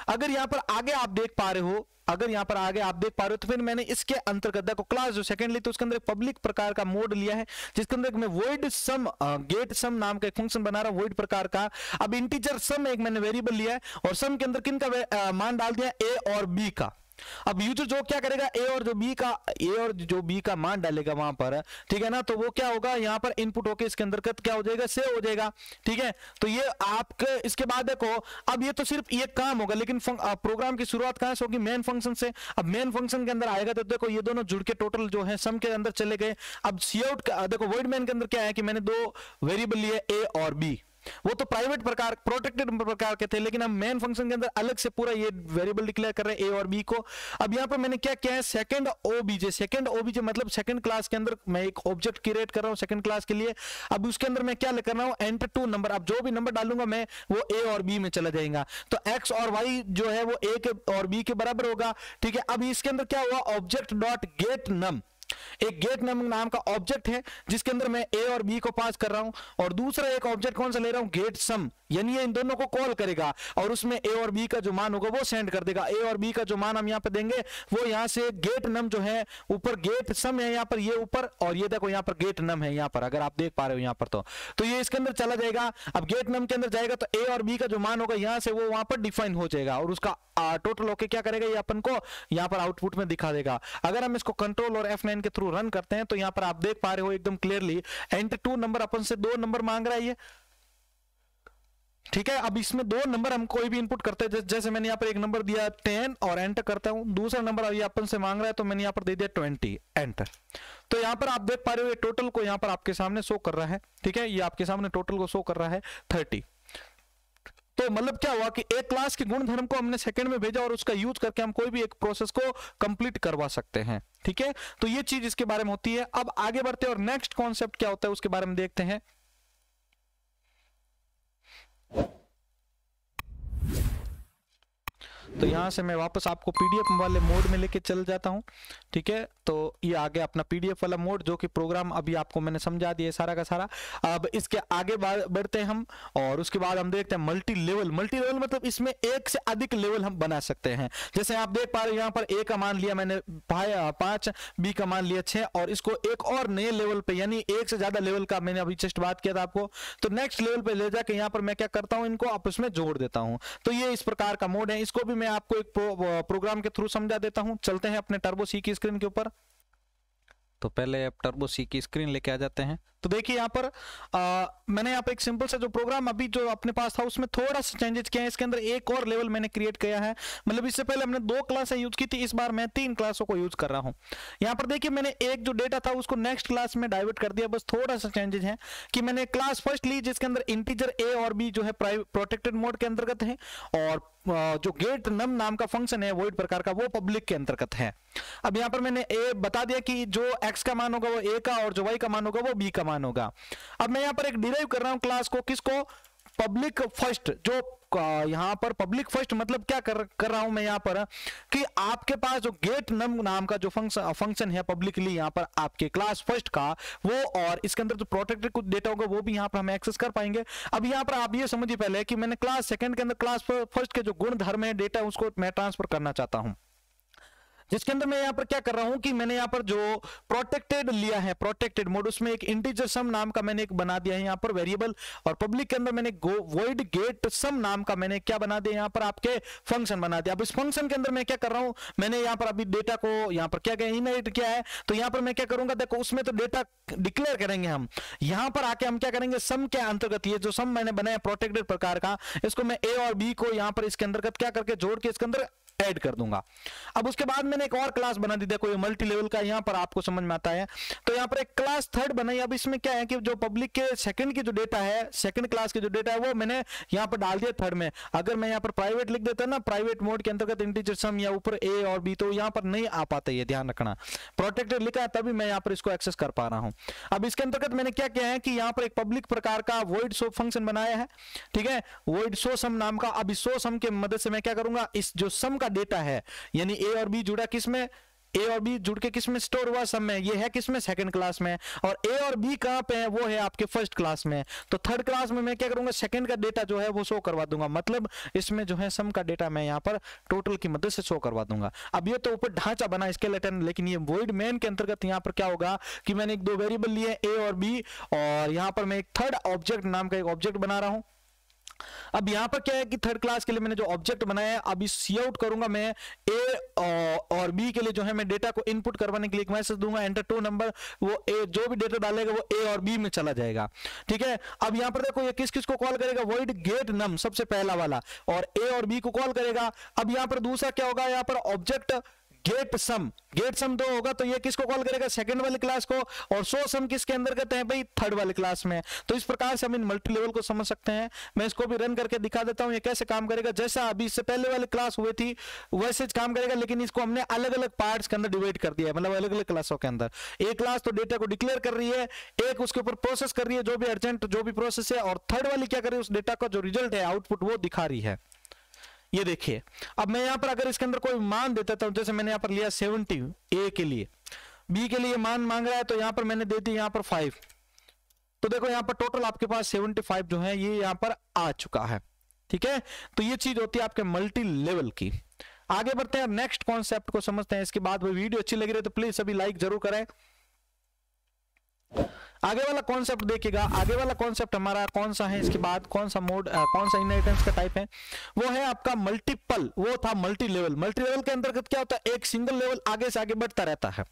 अगर यहां पर आगे आप देख पा रहे हो, तो फिर मैंने इसके अंतर्गत देखो क्लास जो सेकंड ली तो उसके अंदर एक पब्लिक प्रकार का मोड लिया है, जिसके अंदर मैं void sum गेट सम नाम का एक फंक्शन बना रहा हूं void प्रकार का। अब इंटीजर सम एक मैंने वेरिएबल लिया है, और सम के अंदर किन का मान डाल दिया, a और b का। अब यूजर जो क्या करेगा, a और जो b का मान डालेगा वहां पर, ठीक है ना, तो वो क्या होगा यहाँ पर इनपुट होके इसके अंदर क्या हो जाएगा, सेव हो जाएगा, ठीक है। तो ये आपके इसके बाद देखो, अब ये तो सिर्फ ये काम होगा, लेकिन प्रोग्राम की शुरुआत कहां से होगी, मेन फंक्शन से। अब मेन फंक्शन के अंदर आएगा तो देखो ये दोनों जुड़ के टोटल जो है सम के अंदर चले गए। अब सी आउट देखो void main के अंदर क्या है कि मैंने दो वेरिएबल लिए a और b, वो तो प्राइवेट प्रकार प्रोटेक्टेड प्रकार के थे, लेकिन हम मेन फंक्शन के अंदर अलग से पूरा ये वेरिएबल डिक्लेयर कर रहे हैं ए और बी को। अब यहाँ पर मैंने क्या किया है, सेकंड ओबीजे, सेकंड ओबीजे मतलब सेकंड क्लास के अंदर मैं एक ऑब्जेक्ट क्रिएट कर रहा हूँ सेकंड क्लास के लिए। अब उसके अंदर मैं क्या कर रहा हूँ, एंटर टू नंबर। अब जो भी नंबर डालूंगा मैं वो ए और बी में चला जाएगा, तो एक्स और वाई जो है वो ए के और बी के बराबर होगा। ठीक है, अब इसके अंदर क्या हुआ, ऑब्जेक्ट डॉट गेट नम, एक गेट नम नाम का ऑब्जेक्ट है जिसके अंदर मैं ए और बी को पास कर रहा हूं, और दूसरा एक ऑब्जेक्ट कौन सा ले रहा हूं, गेट सम, यानी ये इन दोनों को कॉल करेगा और उसमें ए और बी का जो मान होगा वो सेंड कर देगा। ए और बी का जो मान हम यहां पे देंगे वो यहां से गेट नम जो है ऊपर गेट सम है यहां पर, ये ऊपर, और ये देखो यहां पर गेट नम है यहां पर, अगर आप देख पा रहे हो यहां पर तो ये इसके अंदर चला जाएगा। अब गेट नम के अंदर जाएगा तो ए और बी का जो मान होगा यहां से वो वहां पर डिफाइन हो जाएगा और उसका टोटल होके क्या करेगा, ये अपन को यहां पर आउटपुट में दिखा देगा। अगर हम इसको कंट्रोल और F9 के थ्रू रन करते हैं तो यहां पर आप देख पा रहे हो एकदम क्लियरली एंटर टू नंबर अपन से 2 नंबर मांग रहा है ये। ठीक है, अब इसमें 2 नंबर हम कोई भी इनपुट करते हैं, जैसे मैंने यहाँ पर एक नंबर दिया 10 और एंटर करता हूं, दूसरा नंबर अभी अपन से मांग रहा है तो मैंने यहाँ पर दे दिया 20 एंटर। तो यहाँ पर आप देख पा रहे हो ये टोटल को यहाँ पर आपके सामने शो कर रहा है। ठीक है, ये आपके सामने टोटल को शो कर रहा है 30। तो मतलब क्या हुआ कि एक क्लास के गुणधर्म को हमने सेकंड में भेजा और उसका यूज करके हम कोई भी एक प्रोसेस को कंप्लीट करवा सकते हैं। ठीक है, तो ये चीज इसके बारे में होती है। अब आगे बढ़ते हैं और नेक्स्ट कॉन्सेप्ट क्या होता है उसके बारे में देखते हैं। तो यहां से मैं वापस आपको पीडीएफ वाले मोड में लेके चल जाता हूं। ठीक है, तो ये आ गया अपना पीडीएफ वाला मोड, जो कि प्रोग्राम अभी आपको मैंने समझा दिया सारा का सारा। अब इसके आगे बढ़ते हैं हम और उसके बाद हम देखते हैं मल्टी लेवल। मल्टी लेवल मतलब इसमें एक से अधिक लेवल हम बना सकते हैं। जैसे आप देख पा रहे हो यहाँ पर ए का मान लिया मैंने 5, बी का मान लिया 6, और इसको एक और नए लेवल पे यानी एक से ज्यादा लेवल का मैंने अभी जस्ट बात किया था आपको, तो नेक्स्ट लेवल पे ले जाके यहाँ पर मैं क्या करता हूँ, इनको आपस में जोड़ देता हूँ। तो ये इस प्रकार का मोड है, इसको भी मैं आपको एक प्रोग्राम के थ्रू समझा देता हूं। चलते हैं अपने टर्बो सी की स्क्रीन के ऊपर। तो पहले आप टर्बो सी की स्क्रीन लेके आ जाते हैं। तो देखिए यहाँ पर मैंने यहाँ पे एक सिंपल सा जो प्रोग्राम अभी जो अपने पास था उसमें थोड़ा सा चेंजेस किया है। इसके अंदर एक और लेवल मैंने क्रिएट किया है, मतलब इससे पहले हमने 2 क्लासें यूज की थी, इस बार मैं 3 क्लासों को यूज कर रहा हूँ। यहाँ पर देखिए मैंने एक जो डेटा था उसको नेक्स्ट क्लास में डाइवर्ट कर दिया, बस थोड़ा सा चेंजेस है कि मैंने क्लास फर्स्ट ली जिसके अंदर इंटीजर ए और बी जो है प्रोटेक्टेड मोड के अंतर्गत है, और जो गेट नम नाम का फंक्शन है वॉइड प्रकार का वो पब्लिक के अंतर्गत है। अब यहाँ पर मैंने ए बता दिया कि जो एक्स का मान होगा वो ए का और जो वाई का मान होगा वो बी का मान होगा। अब मैं यहाँ पर एक डिराइव कर रहा हूं क्लास को, किसको, पब्लिक फर्स्ट। जो यहाँ पर पब्लिक फर्स्ट मतलब क्या कर रहा हूं मैं यहाँ पर कि आपके पास जो गेट नम नाम का जो फंक्शन है पब्लिकली यहाँ पर आपके क्लास फर्स्ट का वो, और इसके अंदर जो प्रोटेक्टेड कुछ डेटा होगा वो भी यहाँ पर हम एक्सेस कर पाएंगे। अब यहाँ पर आप ये समझिए पहले कि मैंने क्लास सेकंड के अंदर क्लास फर्स्ट के जो गुण धर्म है डेटा उसको मैं ट्रांसफर करना चाहता हूं, जिसके अंदर मैं यहाँ पर क्या कर रहा हूं कि मैंने यहाँ पर जो प्रोटेक्टेड लिया है प्रोटेक्टेड मोड, उसमें एक इंटीजर सम नाम का मैंने एक बना दिया है यहाँ पर वेरिएबल, और पब्लिक के अंदर मैंने वॉइड गेट सम नाम का मैंने क्या बना दिया यहाँ पर आपके फंक्शन बना दिया। अब इस फंक्शन के अंदर मैं क्या कर रहा हूं, मैंने यहाँ पर अभी डेटा को यहाँ पर क्या किया, इनहेरिट किया है। तो यहाँ पर मैं क्या करूंगा, देखो उसमें तो डेटा डिक्लेयर करेंगे हम, यहाँ पर आके हम क्या करेंगे, सम के अंतर्गत ये जो सम मैंने बनाया प्रोटेक्टेड प्रकार का, इसको मैं ए और बी को यहाँ पर इसके अंतर्गत क्या करके जोड़ के इसके अंदर ऐड कर दूंगा। अब उसके बाद मैंने एक और क्लास बना दी, देखो ये मल्टी लेवल का यहाँ पर आपको समझ में आता है। तो यहाँ पर एक क्लास थर्ड बनाई। अब इसमें क्या है कि जो पब्लिक के सेकंड की जो डेटा है, सेकंड क्लास की जो डेटा है वो मैंने यहाँ पर डाल दिया थर्ड में। अगर मैं यहाँ पर प्राइवेट लिख देता ना, प्राइवेट मोड के अंतर्गत इंटीजर सम या ऊपर ए और बी, तो यहाँ पर नहीं आ पाता, ये ध्यान रखना। प्रोटेक्टेड लिखा है तभी मैं यहाँ पर इसको एक्सेस कर पा रहा हूँ। अब इसके अंतर्गत मैंने क्या किया है कि यहाँ पर एक पब्लिक प्रकार का वॉइड शो फंक्शन बनाया है, ठीक है, वॉइड शो सम नाम का। अब इस शो सम के मदद से मैं क्या करूंगा, इस जो सम का डेटा है यानी ए और बी जुड़ा किसमें, ए और बी जुड़ के किसमें स्टोर हुआ, सम में, ये है किसमें, सेकंड क्लास में, और ए और बी कहां पे है, वो है आपके फर्स्ट क्लास में। तो थर्ड क्लास में मैं क्या करूंगा, सेकंड का डेटा जो है वो शो करवा दूंगा, मतलब इसमें जो है सम का डेटा मैं यहां पर टोटल की मदद से शो करवा दूंगा। अब ये तो ऊपर ढांचा बना स्केलेटन, लेकिन ये वॉइड मेन के अंतर्गत यहां पर क्या होगा कि मैंने एक 2 वेरिएबल लिए ए और बी, और यहां पर मैं एक थर्ड ऑब्जेक्ट नाम का एक ऑब्जेक्ट बना रहा हूं। अब यहां पर क्या है कि थर्ड क्लास के लिए मैंने जो ऑब्जेक्ट बनाया है, अब इस सी आउट करूंगा मैं ए और बी के लिए जो है मैं डेटा को इनपुट करवाने के लिए एक मैसेज दूंगा एंटर टू नंबर, वो ए जो भी डेटा डालेगा वो ए और बी में चला जाएगा, ठीक है। अब यहां पर देखो ये किस किस को कॉल करेगा, वॉइड गेट नम सबसे पहला वाला, और ए और बी को कॉल करेगा। अब यहां पर दूसरा क्या होगा, यहां पर ऑब्जेक्ट गेट सम दो होगा तो ये किसको कॉल करेगा, सेकंड वाली क्लास को, और सो सम किसके अंदर कहते हैं भाई, थर्ड वाली क्लास में। तो इस प्रकार से हम इन मल्टी लेवल को समझ सकते हैं। मैं इसको भी रन करके दिखा देता हूं ये कैसे काम करेगा। जैसा अभी इससे पहले वाली क्लास हुई थी वैसे काम करेगा, लेकिन इसको हमने अलग अलग पार्ट्स के अंदर डिवाइड कर दिया है, मतलब अलग अलग क्लासों के अंदर। एक क्लास तो डेटा को डिक्लेयर कर रही है, एक उसके ऊपर प्रोसेस कर रही है जो भी अर्जेंट जो भी प्रोसेस है, और थर्ड वाली क्या कर रही है, उस डेटा का जो रिजल्ट है आउटपुट वो दिखा रही है। ये देखिए अब मैं यहां पर अगर इसके अंदर कोई मान देता हूं, जैसे मैंने यहां पर लिया 70 ए के लिए, बी के लिए मान मांग रहा है तो यहां पर मैंने दे दी यहां पर 5, तो देखो यहां पर टोटल आपके पास 75 जो है ये यहां पर आ चुका है। ठीक है, तो ये चीज होती है आपके मल्टी लेवल की। आगे बढ़ते हैं, नेक्स्ट कॉन्सेप्ट को समझते हैं। इसके बाद वो वीडियो अच्छी लगी रही तो प्लीज सभी लाइक जरूर करें। आगे वाला कॉन्सेप्ट देखिएगा, आगे वाला कॉन्सेप्ट हमारा कौन सा है, इसके बाद कौन सा मोड कौन सा इनहेरिटेंस का टाइप है, वो है आपका मल्टीपल। वो था मल्टी लेवल। मल्टी लेवल के अंतर्गत क्या होता है, एक सिंगल लेवल आगे से आगे बढ़ता रहता है।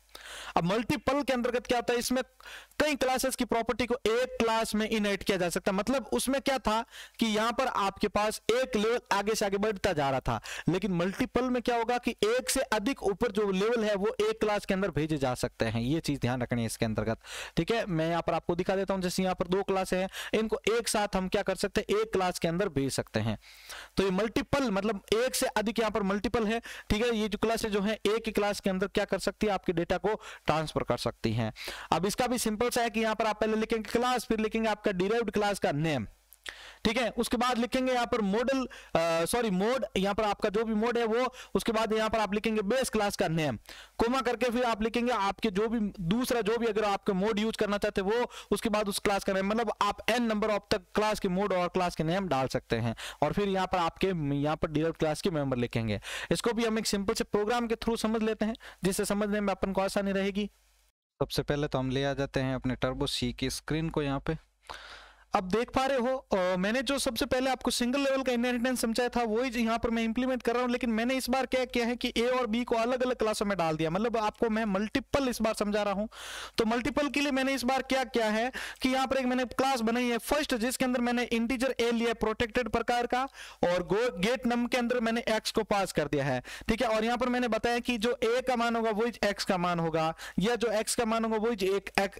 अब मल्टीपल के अंतर्गत क्या होता है, इसमें कई क्लासेस की प्रॉपर्टी को एक क्लास में इनहेरिट किया जा सकता है। मतलब उसमें क्या था कि यहां पर आपके पास एक लेवल आगे से आगे बढ़ता जा रहा था, लेकिन मल्टीपल में क्या होगा कि एक से अधिक ऊपर जो लेवल है वो एक क्लास के अंदर भेजे जा सकते हैं। ये चीज ध्यान रखनी है इसके अंतर्गत। ठीक है, मैं यहाँ पर आपको दिखा देता हूं। जैसे यहाँ पर 2 क्लासें हैं, इनको एक साथ हम क्या कर सकते हैं, एक क्लास के अंदर भेज सकते हैं। तो ये मल्टीपल मतलब एक से अधिक यहाँ पर मल्टीपल है। ठीक है, ये जो क्लासें जो है एक ही क्लास के अंदर क्या कर सकती है, आपके डेटा को ट्रांसफर कर सकती हैं। अब इसका भी सिंपल सा है कि यहाँ पर आप पहले लिखेंगे क्लास, फिर लिखेंगे आपका डिराइव्ड क्लास का नेम। ठीक है, उसके बाद लिखेंगे यहाँ पर मोड, यहाँ पर आपका जो भी मोड है वो, उसके बाद यहाँ पर आप लिखेंगे बेस क्लास का नेम, कोमा करके फिर आप लिखेंगे आपके जो भी दूसरा जो भी अगर आपके मोड यूज करना चाहते हैं वो, उसके बाद उस क्लास का नेम, मतलब आप n नंबर ऑफ तक क्लास के मोड और क्लास के नेम डाल सकते हैं, और फिर यहाँ पर आपके यहाँ पर डिराइव्ड क्लास के मेंबर लिखेंगे। इसको भी हम एक सिंपल से प्रोग्राम के थ्रू समझ लेते हैं, जिससे समझने में अपन को आसानी रहेगी। सबसे पहले तो हम ले आ जाते हैं अपने टर्बो सी की स्क्रीन को। यहाँ पे अब देख पा रहे हो मैंने जो सबसे पहले आपको सिंगल लेवल का इनहेरिटेंस समझाया था वही यहाँ पर मैं इंप्लीमेंट कर रहा हूँ, लेकिन मैंने इस बार क्या किया है कि ए और बी को अलग अलग क्लासों में डाल दिया। मतलब आपको मैं मल्टीपल इस बार समझा रहा हूँ। तो मल्टीपल के लिए मैंने इस बार क्या किया है कि यहाँ पर एक मैंने क्लास बनाई है फर्स्ट, जिसके अंदर मैंने इंटीजर ए लिया प्रोटेक्टेड प्रकार का, और गेट नम के अंदर मैंने एक्स को पास कर दिया है। ठीक है, और यहाँ पर मैंने बताया कि जो ए का मान होगा वही एक्स का मान होगा, या जो एक्स का मान होगा वही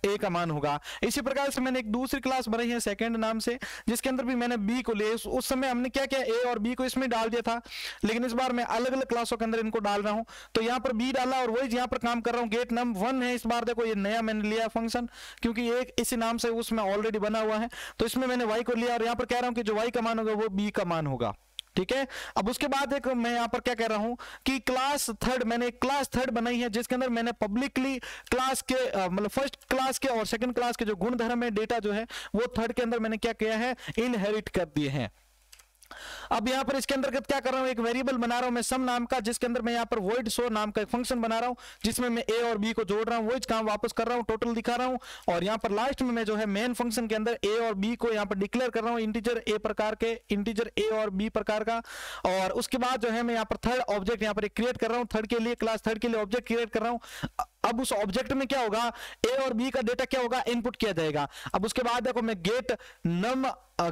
ए का मान होगा। इसी प्रकार से मैंने एक दूसरी क्लास बनाई है सेकंड नाम से, जिसके अंदर भी मैंने बी को लिया। उस समय हमने क्या किया, ए और बी को इसमें डाल दिया था, लेकिन इस बार मैं अलग अलग क्लासों के अंदर इनको डाल रहा हूं। तो यहां पर बी डाला और वही यहां पर काम कर रहा हूं। गेट नम 1 है इस बार, देखो ये नया मैंने लिया फंक्शन, क्योंकि एक इसी नाम से उसमें ऑलरेडी बना हुआ है। तो इसमें मैंने वाई को लिया और यहां पर कह रहा हूं कि जो वाई का मान होगा वो बी का मान होगा। ठीक है, अब उसके बाद एक मैं यहां पर क्या कह रहा हूं कि क्लास थर्ड, मैंने एक क्लास थर्ड बनाई है, जिसके अंदर मैंने पब्लिकली क्लास के मतलब फर्स्ट क्लास के और सेकंड क्लास के जो गुण धर्म है डेटा जो है वो थर्ड के अंदर मैंने क्या किया है, इनहेरिट कर दिए हैं। अब यहां पर इसके अंतर्गत क्या कर रहा हूं, एक वेरिएबल बना रहा हूं मैं सम नाम का, जिसके अंदर मैं यहां पर void show नाम का एक फंक्शन बना रहा हूं, जिसमें मैं ए और बी को जोड़ रहा हूं, वही काम वापस कर रहा हूं, टोटल दिखा रहा हूं। और यहां पर लास्ट में मैं जो है मेन फंक्शन के अंदर ए और बी को यहां पर डिक्लेयर कर रहा हूं, इंटीजर ए प्रकार के, इंटीजर ए और बी प्रकार का। और उसके बाद जो है मैं यहां पर थर्ड ऑब्जेक्ट यहां पर क्रिएट कर रहा हूं, थर्ड के लिए क्लास थर्ड के लिए ऑब्जेक्ट क्रिएट कर रहा हूं। अब उस ऑब्जेक्ट में क्या होगा, ए और बी का डेटा क्या होगा, इनपुट किया जाएगा। अब उसके बाद देखो मैं गेट नम और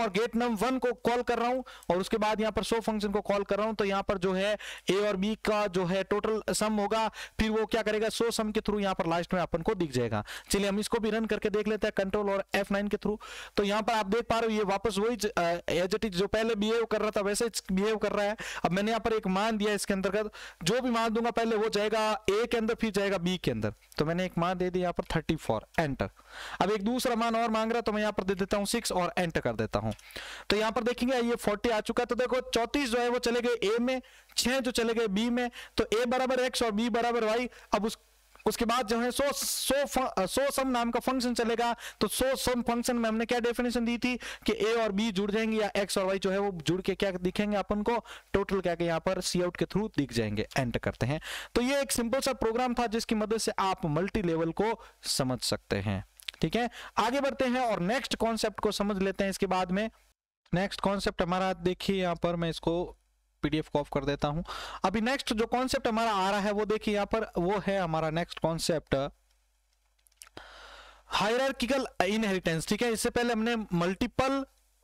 गेट नम 1 को कॉल कर रहा हूं, और उसके बाद यहां पर शो फंक्शन को कॉल कर रहा हूं। तो यहां पर जो है ए और बी का जो है टोटल सम होगा, फिर वो क्या करेगा, शो सम के थ्रू यहां पर लास्ट में अपन को दिख जाएगा। चलिए हम इसको भी रन करके देख लेते हैं कंट्रोल और F9 के थ्रू। तो यहां पर आप देख पा रहे हो ये वापस वही एज इट इज जो पहले बिहेव कर रहा था वैसे बिहेव कर रहा है। अब मैंने यहां पर एक मान दिया, इसके अंतर्गत जो भी मान दूंगा पहले वो जाएगा ए के अंदर, फिर जाएगा बी के अंदर। तो मैंने एक मान दे दिया यहाँ पर 34, एंटर। अब एक दूसरा मान और मांग रहा, तो मैं यहाँ पर दे देता हूँ 6 और एंटर कर देता हूँ। तो यहाँ पर देखेंगे ये 40 आ चुका है। तो देखो 34 जो है वो चले गए ए में, 6 जो चले गए बी में। तो ए बराबर एक्स और बी बराबर वाई। अब उसके बाद जो है सो सम नाम का फंक्शन चलेगा। तो सो सम फंक्शन में हमने क्या डेफिनेशन दी थी कि ए और बी जुड़ जाएंगे, या एक्स और वाई जो है वो जुड़ के क्या दिखेंगे अपन को, टोटल क्या यहाँ पर सी आउट के थ्रू दिख जाएंगे। एंटर करते हैं। तो ये एक सिंपल सा प्रोग्राम था जिसकी मदद से आप मल्टी लेवल को समझ सकते हैं। ठीक है, आगे बढ़ते हैं और नेक्स्ट कॉन्सेप्ट को समझ लेते हैं। इसके बाद में नेक्स्ट कॉन्सेप्ट हमारा देखिए, यहाँ पर मैं इसको पीडीएफ को ऑफ कर देता हूं। अभी नेक्स्ट जो कॉन्सेप्ट हमारा आ रहा है वो देखिए यहाँ पर, वो है हमारा नेक्स्ट कॉन्सेप्ट हायरार्किकल इनहेरिटेंस। ठीक है, इससे पहले हमने मल्टीपल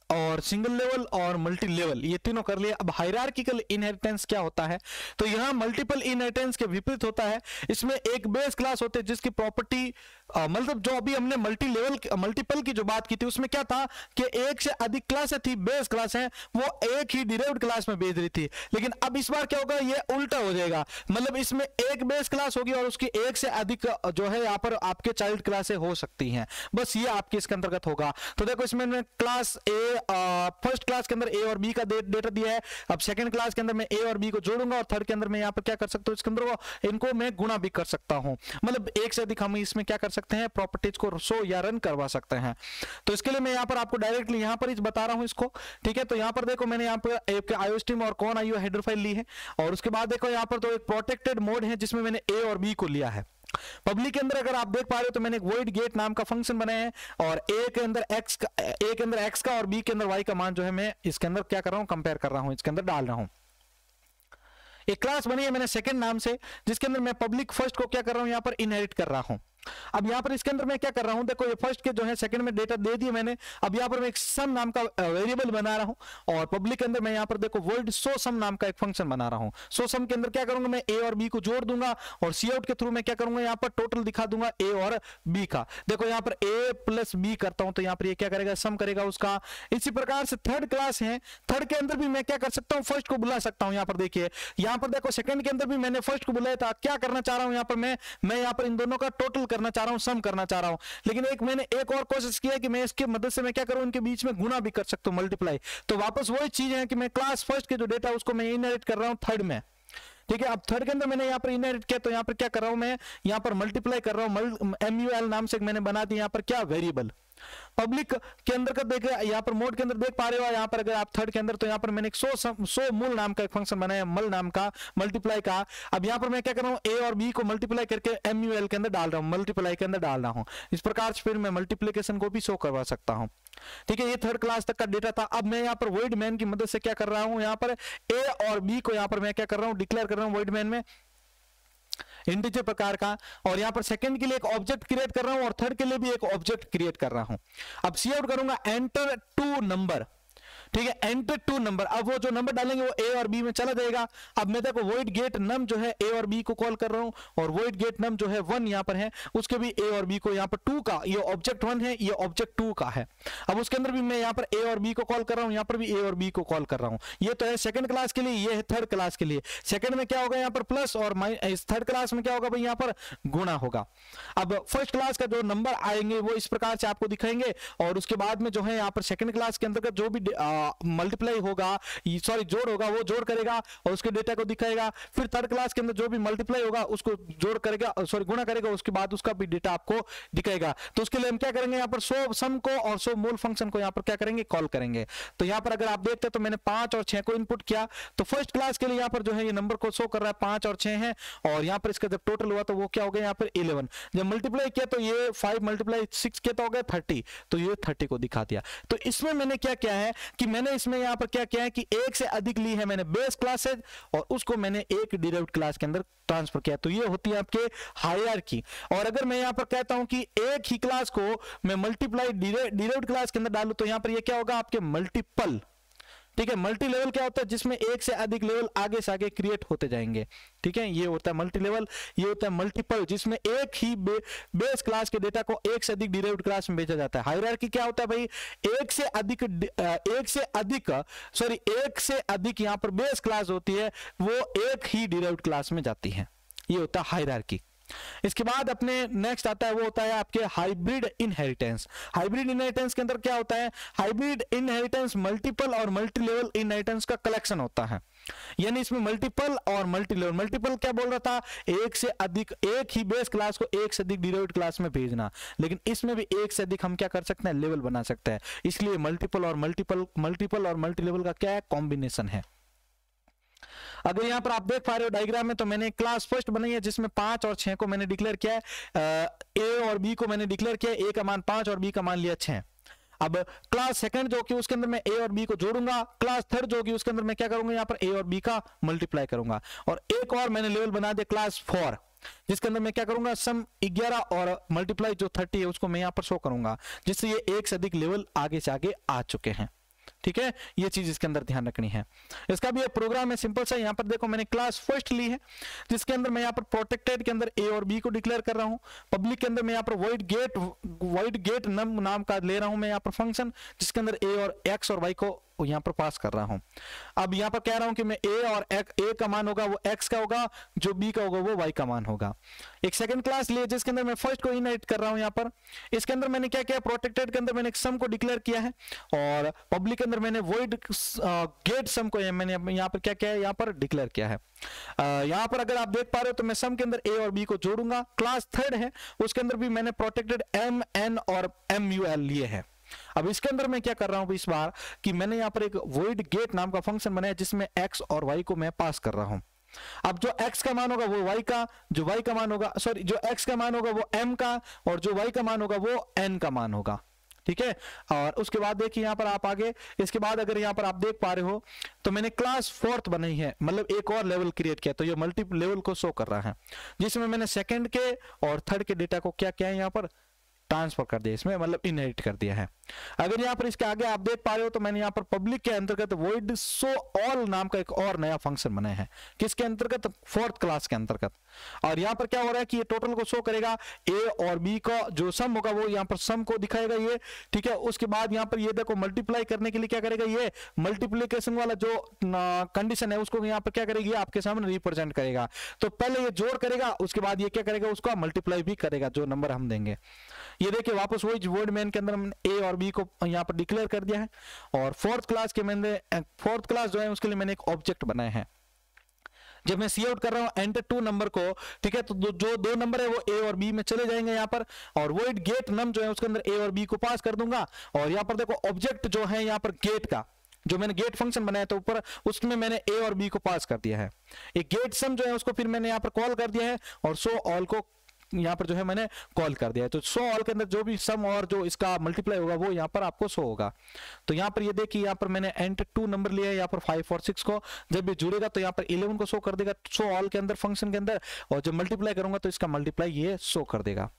और सिंगल लेवल और मल्टी लेवल, ये तीनों कर लिया। अब हायरार्किकल इनहेरिटेंस क्या होता है, तो यहां मल्टीपल इनहेरिटेंस के विपरीत होता है। इसमें एक बेस क्लास होते हैं जिसकी प्रॉपर्टी मतलब जो अभी हमने मल्टीपल की जो बात की थी उसमें क्या था कि एक से अधिक क्लासें थी, बेस क्लास है, वो एक ही डिराइव्ड क्लास में भेज रही थी। लेकिन अब इस बार क्या होगा, ये उल्टा हो जाएगा, मतलब इसमें एक बेस क्लास होगी और उसकी एक से अधिक जो है यहाँ पर आपके चाइल्ड क्लासें हो सकती हैं, बस ये आपके इसके अंतर्गत होगा। तो देखो इसमें क्लास ए फर्स्ट क्लास के अंदर ए और बी का डेटा दिया है। अब सेकंड क्लास के अंदर मैं ए और बी को जोड़ूंगा और थर्ड के अंदर मैं यहाँ पर क्या कर सकता हूँ, इसके अंदर इनको मैं गुणा भी कर सकता हूँ, मतलब एक से अधिक हम इसमें क्या कर सकते हैं, प्रॉपर्टीज को शो या रन करवा सकते हैं। तो इसके लिए मैं यहाँ पर आपको डायरेक्टली यहाँ पर बता रहा हूँ इसको, ठीक है। तो यहाँ पर देखो मैंने यहाँ पर एक आईओस्ट्रीम और कौन आईओ हेडर फाइल ली है, और उसके बाद देखो यहाँ पर तो एक प्रोटेक्टेड मोड है जिसमें मैंने ए और बी को लिया है। पब्लिक के अंदर अगर आप देख पा रहे हो तो मैंने एक void गेट नाम का फंक्शन बनाया है, और ए के अंदर एक्स का और बी के अंदर वाई का मान जो है मैं इसके अंदर क्या कर रहा हूं, कंपेयर कर रहा हूं, इसके अंदर डाल रहा हूं। एक क्लास बनी है मैंने सेकंड नाम से, जिसके अंदर मैं पब्लिक फर्स्ट को क्या कर रहा हूं, यहां पर इनहेरिट कर रहा हूं। अब यहां पर इसके अंदर मैं क्या कर रहा हूं, देखो ये फर्स्ट के जो है सेकंड में डेटा दे दिए मैंने। अब यहां पर मैं एक सम नाम का वेरिएबल बना रहा हूं, और पब्लिक के अंदर मैं यहां पर देखो वर्ड सो सम नाम का एक फंक्शन बना रहा हूं। सो सम के अंदर क्या करूंगा, मैं ए और बी को जोड़ दूंगा, और सी आउट के थ्रू मैं क्या करूंगा, यहां पर टोटल दिखा दूंगा ए और बी का। देखो यहां पर ए प्लस बी करता हूं तो यहां पर ये क्या करेगा, सम करेगा उसका। इसी प्रकार से थर्ड क्लास है, थर्ड के अंदर भी मैं क्या कर सकता हूं, फर्स्ट को बुला सकता हूं। यहां पर देखिए, यहां पर देखो सेकंड के अंदर भी मैंने फर्स्ट को बुलाया था। क्या करना चाह रहा हूं, यहां पर मैं यहां पर इन दोनों का टोटल करना चाह रहा हूं, सम करना चाह रहा हूं। लेकिन मैंने एक और कोशिश किया कि मैं इसके मदद से मैं क्या करूं, इनके बीच में गुणा भी कर सकता हूं, मल्टीप्लाई। तो वापस वही चीज है कि मैं क्लास फर्स्ट के जो डेटा उसको मैं इनहेरिट कर रहा हूं थर्ड में, ठीक है। अब थर्ड के अंदर मैंने यहाँ पर इनहेरिट किया, तो यहाँ पर क्या कर रहा हूं, मैं यहाँ पर मल्टीप्लाई कर रहा हूं। MUL नाम से मैंने बना दिया यहाँ पर क्या, वेरिएबल। पब्लिक के अंदर का देख यहाँ पर मोड के अंदर देख पा रहे हो, यहाँ पर अगर आप थर्ड के अंदर, तो यहाँ पर मैंने एक सो मूल नाम का एक फंक्शन बनाया, मल नाम का, मल्टीप्लाई का। अब यहाँ पर मैं क्या कर रहा हूँ, ए और बी को मल्टीप्लाई करके MUL के अंदर डाल रहा हूँ, मल्टीप्लाई के अंदर डाल रहा हूँ। इस प्रकार से फिर मैं मल्टीप्लीकेशन को भी शो करवा सकता हूँ, ठीक है। ये थर्ड क्लास तक का डेटा था। अब मैं यहाँ पर वॉइड मैन की मदद से क्या कर रहा हूँ, यहाँ पर ए और बी को यहाँ पर मैं क्या कर रहा हूँ, डिक्लेयर कर रहा हूँ वॉइड मैन में इंटीजर प्रकार का, और यहां पर सेकंड के लिए एक ऑब्जेक्ट क्रिएट कर रहा हूं और थर्ड के लिए भी एक ऑब्जेक्ट क्रिएट कर रहा हूं। अब सी आउट करूंगा एंटर टू नंबर, ठीक है, एंटर टू नंबर। अब वो जो नंबर डालेंगे वो ए और बी में चला जाएगा। अब मैं देखो void गेट नम जो है ए और बी को कॉल कर रहा हूं, और void गेट नम जो है 1 यहां पर है, उसके भी ए और बी को यहां पर 2 का, ये ऑब्जेक्ट 1 है, ये ऑब्जेक्ट 2 का है। अब उसके अंदर भी मैं यहां पर ए और बी को कॉल कर रहा हूं, यहां पर भी ए और बी को कॉल कर रहा हूं। ये तो है सेकंड क्लास के लिए, ये है थर्ड क्लास के लिए। सेकंड में क्या होगा, यहां पर प्लस, और इस थर्ड क्लास में क्या होगा भाई, यहां पर गुणा होगा। अब फर्स्ट क्लास का जो नंबर आएंगे वो इस प्रकार से आपको दिखाएंगे, और उसके बाद में जो है यहाँ पर सेकंड क्लास के अंतर्गत जो भी मल्टीप्लाई होगा, सॉरी जोड़ होगा, वो जोड़ करेगा और उसके डेटा को दिखाएगा। फिर थर्ड क्लास के अंदर जो भी मल्टीप्लाई होगा उसको जोड़ करेगा, सॉरी गुणा करेगा, उसके बाद उसका भी डेटा आपको दिखाएगा। तो उसके लिए हम क्या करेंगे, यहाँ पर सो सम को और सो मूल फंक्शन को यहाँ पर क्या करेंगे, कॉल करेंगे। तो यहाँ पर अगर आप देखते हैं तो मैंने 5 और 6 को इनपुट किया, तो फर्स्ट क्लास के लिए यहाँ पर जो है ये नंबर को शो कर रहा है 5 और 6 है, और यहाँ पर इसका जब टोटल हुआ तो वो क्या हो गया, यहाँ पर 11। जब मल्टीप्लाई किया तो ये 5 मल्टीप्लाई 6 किया तो हो गया 30, तो ये 30 को दिखा दिया। तो इसमें मैंने क्या किया है कि मैंने इसमें यहाँ पर क्या किया है कि एक से अधिक ली है मैंने बेस क्लासेज, और उसको मैंने एक डिराइव्ड क्लास के अंदर ट्रांसफर किया। तो ये होती है आपके हायरार्की। और अगर मैं यहाँ पर कहता हूं कि एक ही क्लास को मैं मल्टीप्लाई डिराइव्ड क्लास के अंदर डालूं, तो यहाँ पर ये क्या होगा, आपके मल्टीपल, ठीक है। मल्टी लेवल क्या होता है, जिसमें एक से अधिक लेवल आगे से आगे क्रिएट होते जाएंगे, ठीक है। ये होता है मल्टी लेवल। ये होता है मल्टीपल, जिसमें एक ही बेस क्लास के डेटा को एक से अधिक डिराइव्ड क्लास में भेजा जाता है। हायरार्की क्या होता है भाई, एक से अधिक यहाँ पर बेस क्लास होती है, वो एक ही डिराइव्ड क्लास में जाती है। ये होता है हायरार्की। इसके बाद अपने नेक्स्ट आता है, वो होता है आपके हाइब्रिड इनहेरिटेंस। हाइब्रिड इनहेरिटेंस के अंदर क्या होता है, हाइब्रिड इनहेरिटेंस मल्टीपल और मल्टी लेवल इनहेरिटेंस का कलेक्शन होता है। यानी इसमें मल्टीपल और मल्टी लेवल, मल्टीपल क्या बोल रहा था, एक से अधिक, एक ही बेस क्लास को एक से अधिक डिराइव्ड क्लास में भेजना, लेकिन इसमें भी एक से अधिक हम क्या कर सकते हैं, लेवल बना सकते हैं। इसलिए मल्टीपल और मल्टी लेवल का क्या है, कॉम्बिनेशन है। अगर यहाँ पर आप देख पा रहे हो डायग्राम में, तो मैंने क्लास फर्स्ट बनाई है जिसमें 5 और 6 को मैंने डिक्लेयर किया है, ए और बी को मैंने डिक्लेयर किया, ए का मान 5 और बी का मान लिया 6। अब क्लास सेकंड जो कि उसके अंदर मैं ए और बी को जोड़ूंगा, क्लास थर्ड जो कि उसके अंदर मैं क्या करूंगा, यहाँ पर ए और बी का मल्टीप्लाई करूंगा, और एक और मैंने लेवल बना दिया क्लास 4, जिसके अंदर मैं क्या करूंगा, सम 11 और मल्टीप्लाई जो 30 है उसको मैं यहाँ पर शो करूंगा, जिससे ये एक से अधिक लेवल आगे से आगे आ चुके हैं। ठीक है, ये चीज इसके अंदर ध्यान रखनी है। इसका भी एक प्रोग्राम है सिंपल सा। यहाँ पर देखो मैंने क्लास फर्स्ट ली है जिसके अंदर मैं यहाँ पर प्रोटेक्टेड के अंदर ए और बी को डिक्लेयर कर रहा हूँ। पब्लिक के अंदर मैं यहाँ पर void get num नाम का ले रहा हूँ मैं यहाँ पर फंक्शन, जिसके अंदर ए और एक्स और वाई को यहाँ पर पास कर रहा हूं। अब यहाँ पर कह रहा हूं कि मैं ए और ए का मान होगा वो एक्स का होगा, जो बी का होगा वो वाई का मान होगा। एक सेकंड क्लास लिए जिसके अंदर मैं फर्स्ट को इनहेरिट कर रहा हूं। यहाँ पर इसके अंदर मैंने क्या किया, प्रोटेक्टेड के अंदर मैंने एक सम को डिक्लेयर किया है और पब्लिक के अंदर मैंने वॉइड गेट सम को मैंने यहाँ पर क्या किया है, यहाँ पर डिक्लेयर किया है। यहाँ पर अगर आप देख पा रहे हो तो मैं सम के अंदर ए और बी को जोड़ूंगा। क्लास थर्ड है उसके अंदर भी मैंने प्रोटेक्टेड एम एन और एम यू एल लिए है। अब इसके अंदर मैं क्या कर रहा हूं इस बार कि मैंने यहां पर एक void get नाम का फंक्शन बनाया जिसमें x और y को मैं पास कर रहा हूं। अब जो x का मान होगा वो y का, जो y का मान होगा सॉरी जो x का मान होगा वो m का, और जो y का मान होगा वो n का मान होगा। ठीक है, और उसके बाद देखिए यहाँ पर आप आगे, इसके बाद अगर यहाँ पर आप देख पा रहे हो तो मैंने क्लास फोर्थ बनाई है, मतलब एक और लेवल क्रिएट किया, तो ये मल्टी लेवल को शो कर रहा है जिसमें मैंने सेकंड के और थर्ड के डेटा को क्या किया है, यहाँ पर ट्रांसफर कर दिया, इसमें मतलब इनहेरिट कर दिया है। अगर यहाँ पर इसके आगे आप देख पा रहे हो तो मैंने यहाँ पर पब्लिक के अंतर्गत void show all नाम का एक और नया फंक्शन बनाया है, किसके अंतर्गत, फोर्थ क्लास के अंतर्गत। और यहाँ पर क्या हो रहा है कि ये टोटल को शो करेगा, ए और बी का जो सम होगा वो यहाँ पर सम को दिखाएगा ये। ठीक है, उसके बाद यहाँ पर ये देखो मल्टीप्लाई करने के लिए क्या करेगा, ये मल्टीप्लीकेशन वाला जो कंडीशन है उसको यहाँ पर क्या करेगी, आपके सामने रिप्रेजेंट करेगा। तो पहले ये जोड़ करेगा, उसके बाद ये क्या करेगा, उसको मल्टीप्लाई भी करेगा जो नंबर हम देंगे। ये देखिए वापस वही वर्ड मेन के अंदर हमने ए और बी को यहाँ पर डिक्लेयर कर दिया है। और फोर्थ क्लास के मैंने फोर्थ क्लास जो है उसके लिए मैंने एक ऑब्जेक्ट बनाया है। जब मैं सी आउट कर रहा हूं एंटर टू नंबर को, ठीक है, तो जो दो नंबर है वो ए और बी में चले जाएंगे यहाँ पर, और void get num जो है उसके अंदर ए और बी को पास कर दूंगा। और यहाँ पर देखो ऑब्जेक्ट जो है यहाँ पर गेट का, जो मैंने गेट फंक्शन बनाया था ऊपर, उसमें मैंने ए और बी को पास कर दिया है। एक गेट सम जो है उसको फिर मैंने यहाँ पर कॉल कर दिया है और शो ऑल को यहाँ पर जो है मैंने कॉल कर दिया है। तो शो ऑल के अंदर जो भी सम और जो इसका मल्टीप्लाई होगा वो यहाँ पर आपको शो होगा। तो यहाँ पर ये देखिए यहाँ पर मैंने एंटर टू नंबर लिया है, यहाँ पर 5 और 6 को जब भी जुड़ेगा तो यहाँ पर 11 को शो कर देगा शो ऑल के अंदर फंक्शन के अंदर, और जब मल्टीप्लाई करूंगा तो इसका मल्टीप्लाई ये शो कर देगा।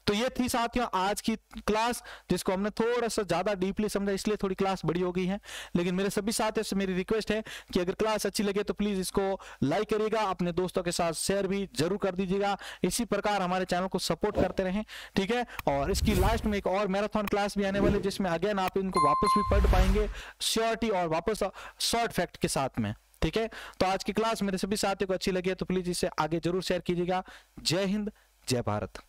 तो ये थी साथियों आज की क्लास, जिसको हमने थोड़ा सा ज्यादा डीपली समझा, इसलिए थोड़ी क्लास बड़ी हो गई है। लेकिन मेरे सभी साथियों से मेरी रिक्वेस्ट है कि अगर क्लास अच्छी लगे तो प्लीज इसको लाइक करिएगा, अपने दोस्तों के साथ शेयर भी जरूर कर दीजिएगा। इसी प्रकार हमारे चैनल को सपोर्ट करते रहें, ठीक है। और इसकी लास्ट में एक और मैराथन क्लास भी आने वाली है जिसमें अगेन आप इनको वापस भी पढ़ पाएंगे श्योरिटी और वापस शॉर्ट फैक्ट के साथ में, ठीक है। तो आज की क्लास मेरे सभी साथियों को अच्छी लगी है तो प्लीज इसे आगे जरूर शेयर कीजिएगा। जय हिंद, जय भारत।